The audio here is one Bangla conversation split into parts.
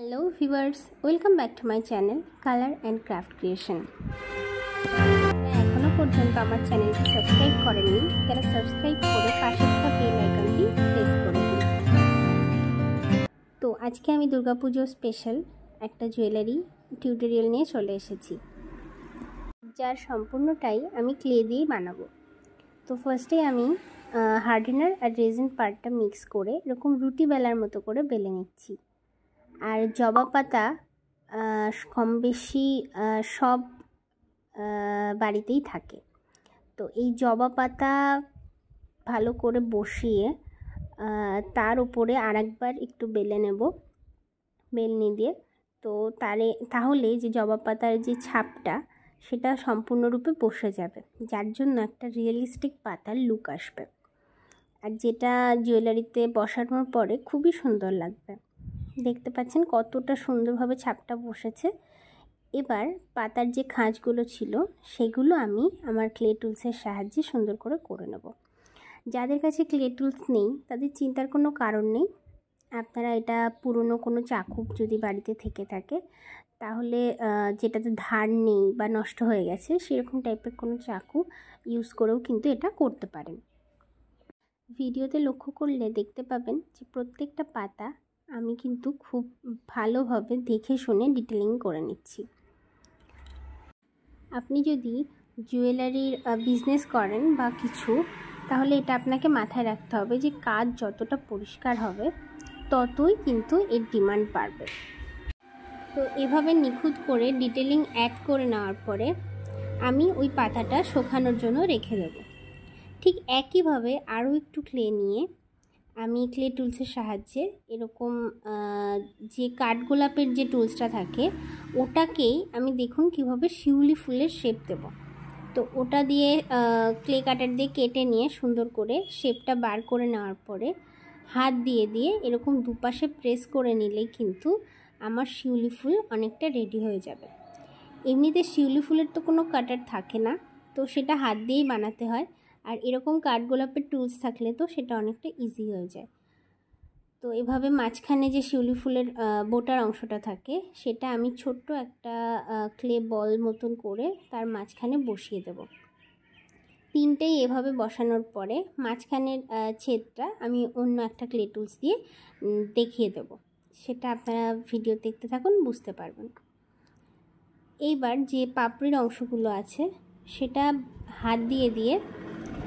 Hello viewers, welcome back to my channel colour and craft creation. এখনও পর্যন্ত আমার চ্যানেলটি সাবস্ক্রাইব করেননি, তারা সাবস্ক্রাইব করে পাশে থাকা বেল আইকনটি প্রেস করে দিন। তো আজকে আমি দুর্গাপুজো স্পেশাল একটা জুয়েলারি টিউটোরিয়াল নিয়ে চলে এসেছি, যার সম্পূর্ণটাই আমি ক্লে দিয়েই বানাবো। তো ফার্স্টে আমি হার্ডেনার আর রেজিন পার্টটা মিক্স করে এরকম রুটি বেলার মতো করে বেলে নিচ্ছি। আর জবা পাতা কম বেশি সব বাড়িতেই থাকে। তো এই জবা পাতা ভালো করে বসিয়ে তার উপরে আরেকবার একটু বেলে নেব বেলনি দিয়ে। তো তাহলে যে জবা পাতার যে ছাপটা সেটা সম্পূর্ণরূপে বসে যাবে, যার জন্য একটা রিয়েলিস্টিক পাতার লুক আসবে, আর যেটা জুয়েলারিতে বসানোর পরে খুবই সুন্দর লাগবে। দেখতে পাচ্ছেন কতটা সুন্দরভাবে ছাপটা বসেছে। এবার পাতার যে খাঁজগুলো ছিল সেগুলো আমি আমার ক্লে টুলসের সাহায্যে সুন্দর করে নেব। যাদের কাছে ক্লে টুলস নেই তাদের চিন্তার কোনো কারণ নেই। আপনারা এটা পুরনো কোনো চাকু যদি বাড়িতে থেকে থাকে তাহলে যেটাতে ধার নেই বা নষ্ট হয়ে গেছে সেরকম টাইপের কোনো চাকু ইউজ করেও কিন্তু এটা করতে পারেন। ভিডিওতে লক্ষ্য করলে দেখতে পাবেন যে প্রত্যেকটা পাতা আমি কিন্তু খুব ভালোভাবে দেখে শুনে ডিটেলিং করে নিচ্ছি। আপনি যদি জুয়েলারির বিজনেস করেন বা কিছু, তাহলে এটা আপনাকে মাথায় রাখতে হবে যে কাজ যতটা পরিষ্কার হবে ততই কিন্তু এর ডিমান্ড বাড়বে। তো এভাবে নিখুঁত করে ডিটেলিং অ্যাড করে নেওয়ার পরে আমি ওই পাতাটা শুকানোর জন্য রেখে দেব। ঠিক একইভাবে আরও একটু ক্লে নিয়ে আমি ক্লে টুলসের সাহায্যে এরকম যে কাঠগোলাপের যে টুলসটা থাকে ওটাকেই আমি দেখুন কিভাবে শিউলি ফুলের শেপ দেব। তো ওটা দিয়ে ক্লে কাটার দিয়ে কেটে নিয়ে সুন্দর করে শেপটা বার করে নেওয়ার পরে হাত দিয়ে এরকম দুপাশে প্রেস করে নিলেই কিন্তু আমার শিউলি ফুল অনেকটা রেডি হয়ে যাবে। এমনিতে শিউলি ফুলের তো কোনো কাটার থাকে না, তো সেটা হাত দিয়েই বানাতে হয়। আর এরকম কাঠগোলাপের টুলস থাকলে তো সেটা অনেকটা ইজি হয়ে যায়। তো এভাবে মাঝখানে যে শিউলি ফুলের বোটার অংশটা থাকে সেটা আমি ছোট্ট একটা ক্লে বল মতন করে তার মাঝখানে বসিয়ে দেব। তিনটেই এভাবে বসানোর পরে মাঝখানের ছেদটা আমি অন্য একটা ক্লে টুলস দিয়ে দেখিয়ে দেব। সেটা আপনারা ভিডিও দেখতে থাকুন, বুঝতে পারবেন। এইবার যে পাপড়ির অংশগুলো আছে সেটা হাত দিয়ে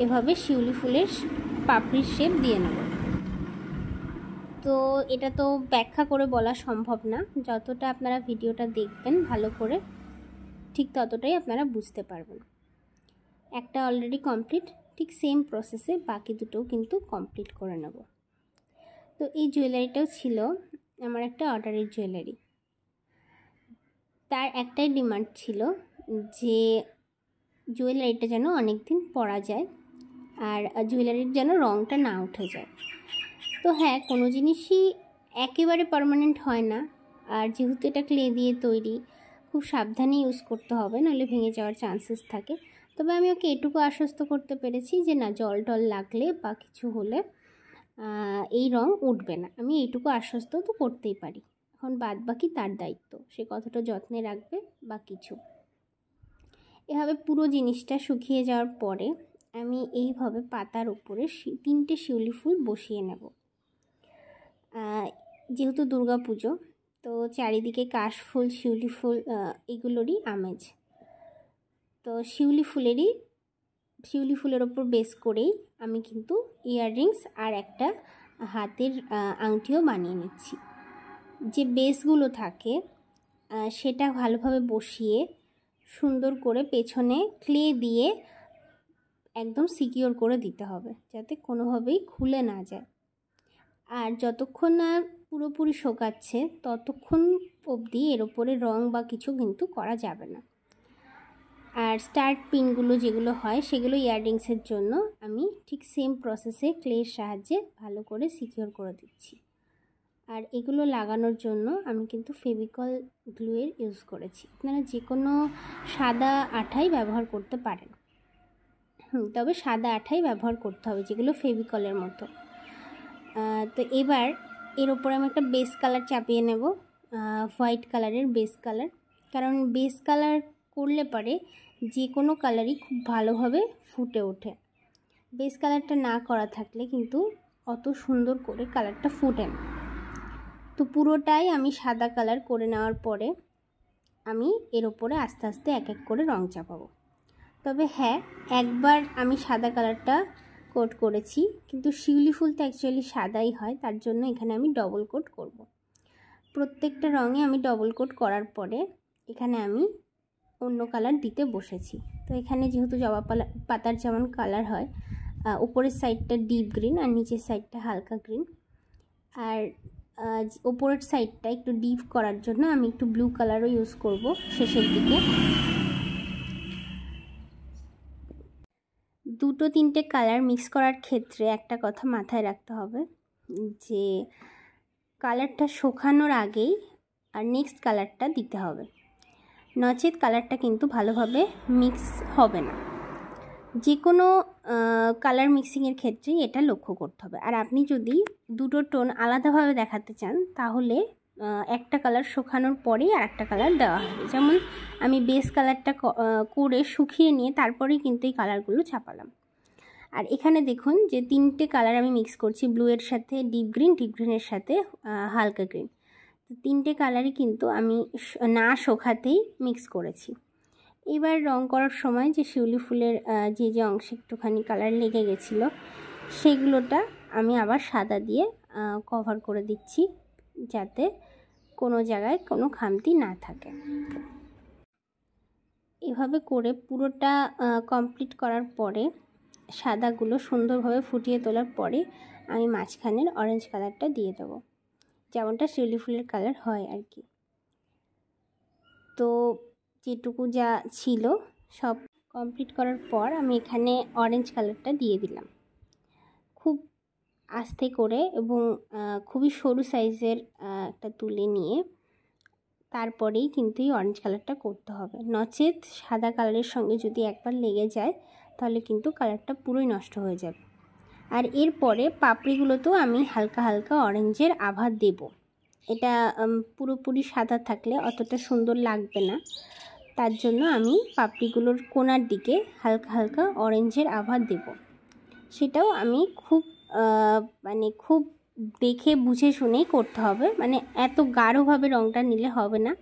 এভাবে শিউলি ফুলের পাপড়ির শেপ দিয়ে নেব। তো এটা তো ব্যাখ্যা করে বলা সম্ভব না, যতটা আপনারা ভিডিওটা দেখবেন ভালো করে ঠিক ততটাই আপনারা বুঝতে পারবেন। একটা অলরেডি কমপ্লিট, ঠিক সেম প্রসেসে বাকি দুটোও কিন্তু কমপ্লিট করে নেব। তো এই জুয়েলারিটাও ছিল আমার একটা অর্ডারের জুয়েলারি। তার একটাই ডিমান্ড ছিল যে জুয়েলারিটা যেন অনেক দিন পরা যায় আর জুয়েলারির যেন রঙটা না উঠে যায়। তো হ্যাঁ, কোনো জিনিসই একেবারে পার্মানেন্ট হয় না, আর যেহেতু এটা ক্লে দিয়ে তৈরি খুব সাবধানে ইউজ করতে হবে, নাহলে ভেঙে যাওয়ার চান্সেস থাকে। তবে আমি ওকে এটুকু আশ্বস্ত করতে পেরেছি যে না, জল টল লাগলে বা কিছু হলে এই রঙ উঠবে না। আমি এইটুকু আশ্বস্ত তো করতেই পারি। এখন বাদ বাকি তার দায়িত্ব, সে কতটা যত্নে রাখবে বা কিছু। এভাবে পুরো জিনিসটা শুকিয়ে যাওয়ার পরে আমি এইভাবে পাতার উপরে তিনটে শিউলি ফুল বসিয়ে নেব। যেহেতু দুর্গা পুজো, তো চারিদিকে কাশফুল শিউলি ফুল এগুলোরই আমেজ। তো শিউলি ফুলের ওপর বেস করেই আমি কিন্তু ইয়াররিংস আর একটা হাতের আংটিও বানিয়ে নিচ্ছি। যে বেসগুলো থাকে সেটা ভালোভাবে বসিয়ে সুন্দর করে পেছনে ক্লে দিয়ে একদম সিকিওর করে দিতে হবে, যাতে কোনোভাবেই খুলে না যায়। আর যতক্ষণ না পুরোপুরি শোকাচ্ছে ততক্ষণ অবধি এর ওপরে রং বা কিছু কিন্তু করা যাবে না। আর স্টার্ট পিনগুলো যেগুলো হয় সেগুলো ইয়াররিংসের জন্য আমি ঠিক সেম প্রসেসে ক্লের সাহায্যে ভালো করে সিকিওর করে দিচ্ছি। আর এগুলো লাগানোর জন্য আমি কিন্তু ফেভিকল গ্লুয়ের ইউজ করেছি। আপনারা যে কোনো সাদা আঠাই ব্যবহার করতে পারেন, তবে সাদা আঠাই ব্যবহার করতে হবে, যেগুলো ফেভিকলের মতো। তো এবার এর ওপরে আমি একটা বেস কালার চাপিয়ে নেব। হোয়াইট কালারের বেস কালার, কারণ বেস কালার করলে পরে যে কোনো কালারই খুব ভালোভাবে ফুটে ওঠে। বেস কালারটা না করা থাকলে কিন্তু অত সুন্দর করে কালারটা ফুটে না। তো পুরোটাই আমি সাদা কালার করে নেওয়ার পরে আমি এর ওপরে আস্তে আস্তে এক এক করে রং চাপাবো। তবে হ্যাঁ, একবার আমি সাদা কালারটা কোট করেছি, কিন্তু শিউলি ফুল তো অ্যাকচুয়ালি সাদাই হয়, তার জন্য এখানে আমি ডবল কোট করব। প্রত্যেকটা রঙে আমি ডবল কোট করার পরে এখানে আমি অন্য কালার দিতে বসেছি। তো এখানে যেহেতু জবা পাতার যেমন কালার হয়, উপরের সাইডটা ডিপ গ্রিন আর নিচের সাইডটা হালকা গ্রিন, আর ওপরের সাইডটা একটু ডিপ করার জন্য আমি একটু ব্লু কালারও ইউজ করব শেষের দিকে। দুটো তিনটে কালার মিক্স করার ক্ষেত্রে একটা কথা মাথায় রাখতে হবে, যে কালারটা শুকানোর আগেই আর নেক্সট কালারটা দিতে হবে, নচেত কালারটা কিন্তু ভালোভাবে মিক্স হবে না। যে কোনো কালার মিক্সিংয়ের ক্ষেত্রেই এটা লক্ষ্য করতে হবে। আর আপনি যদি দুটো টোন আলাদাভাবে দেখাতে চান তাহলে একটা কালার শুকানোর পরেই আর একটা কালার দেওয়া হবে। যেমন আমি বেস কালারটা করে শুকিয়ে নিয়ে তারপরেই কিন্তু এই কালারগুলো ছাপালাম। আর এখানে দেখুন যে তিনটে কালার আমি মিক্স করছি, ব্লু এর সাথে ডিপ গ্রিনের সাথে হালকা গ্রিন। তো তিনটে কালারই কিন্তু আমি না শুকাতেই মিক্স করেছি। এবার রং করার সময় যে শিউলি ফুলের যে অংশে একটুখানি কালার লেগে গেছিলো সেগুলোটা আমি আবার সাদা দিয়ে কভার করে দিচ্ছি, যাতে কোনো জায়গায় কোনো খামতি না থাকে। এভাবে করে পুরোটা কমপ্লিট করার পরে সাদাগুলো সুন্দরভাবে ফুটিয়ে তোলার পরে আমি মাঝখানের অরেঞ্জ কালারটা দিয়ে দেবো, যেমনটা শিউলি ফুলের কালার হয় আর কি। তো যেটুকু যা ছিল সব কমপ্লিট করার পর আমি এখানে অরেঞ্জ কালারটা দিয়ে দিলাম খুব আস্তে করে, এবং খুবই সরু সাইজের একটা তুলে নিয়ে তারপরেই কিন্তু এই অরেঞ্জ কালারটা করতে হবে, নচেত সাদা কালারের সঙ্গে যদি একবার লেগে যায় তাহলে কিন্তু কালারটা পুরোই নষ্ট হয়ে যাবে। আর এরপরে পাপড়িগুলোতেও আমি হালকা হালকা অরেঞ্জের আভা দেব। এটা পুরোপুরি সাদা থাকলে অতটা সুন্দর লাগবে না, তার জন্য আমি পাপড়িগুলোর কোণার দিকে হালকা হালকা অরেঞ্জের আভা দেব। সেটাও আমি খুব দেখে বুঝে শুনেই করতে হবে, মানে এত গাঢ়ভাবে রঙটা নিলে হবে না।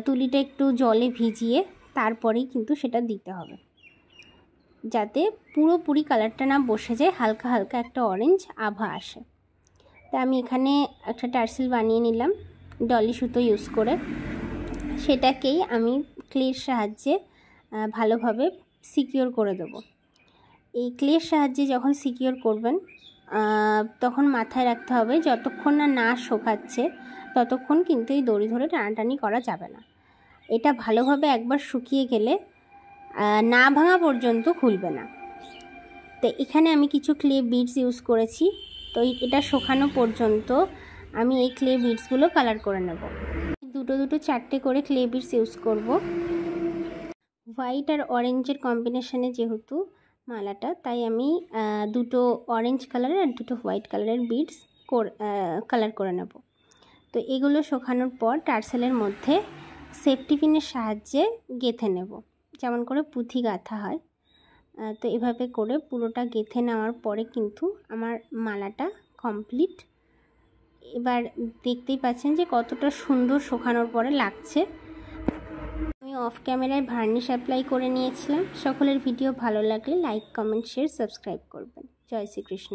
তুলিটা একটু জলে ভিজিয়ে তারপরেই কিন্তু সেটা দিতে হবে, যাতে পুরোপুরি কালারটা না বসে যায়, হালকা হালকা একটা অরেঞ্জ আভা আসে। তা আমি এখানে একটা টার্সেল বানিয়ে নিলাম ডলি সুতো ইউজ করে, সেটাকেই আমি ক্লের সাহায্যে ভালোভাবে সিকিওর করে দেব। এই ক্লের সাহায্যে যখন সিকিওর করবেন তখন মাথায় রাখতে হবে যতক্ষণ না শুকাচ্ছে ততক্ষণ কিন্তু এই দড়ি ধরে টানাটানি করা যাবে না। এটা ভালোভাবে একবার শুকিয়ে গেলে না ভাঙা পর্যন্ত খুলবে না। তো এখানে আমি কিছু ক্লে বিডস ইউজ করেছি, তো এটা শুকানো পর্যন্ত আমি এই ক্লে বিডসগুলো কালার করে নেব। দুটো চারটে করে ক্লে বিডস ইউজ করব। হোয়াইট আর অরেঞ্জের কম্বিনেশনে যেহেতু মালাটা, তাই আমি দুটো অরেঞ্জ কালারের আর দুটো হোয়াইট কালারের বিডস কালার করে নেব। তো এগুলো শুকানোর পর টার্সেলের মধ্যে সেফটি পিনের সাহায্যে গেঁথে নেব, যেমন করে পুঁথি গাঁথা হয়। তো এভাবে করে পুরোটা গেঁথে নেওয়ার পরে কিন্তু আমার মালাটা কমপ্লিট। এবার দেখতেই পাচ্ছেন যে কতটা সুন্দর শুকানোর পরে লাগছে। আমি অফ ক্যামেরায় ভার্নিশ অ্যাপ্লাই করে নিয়েছিলাম। সকলের ভিডিও ভালো লাগলে লাইক, কমেন্ট, শেয়ার, সাবস্ক্রাইব করবেন। জয় শ্রীকৃষ্ণ।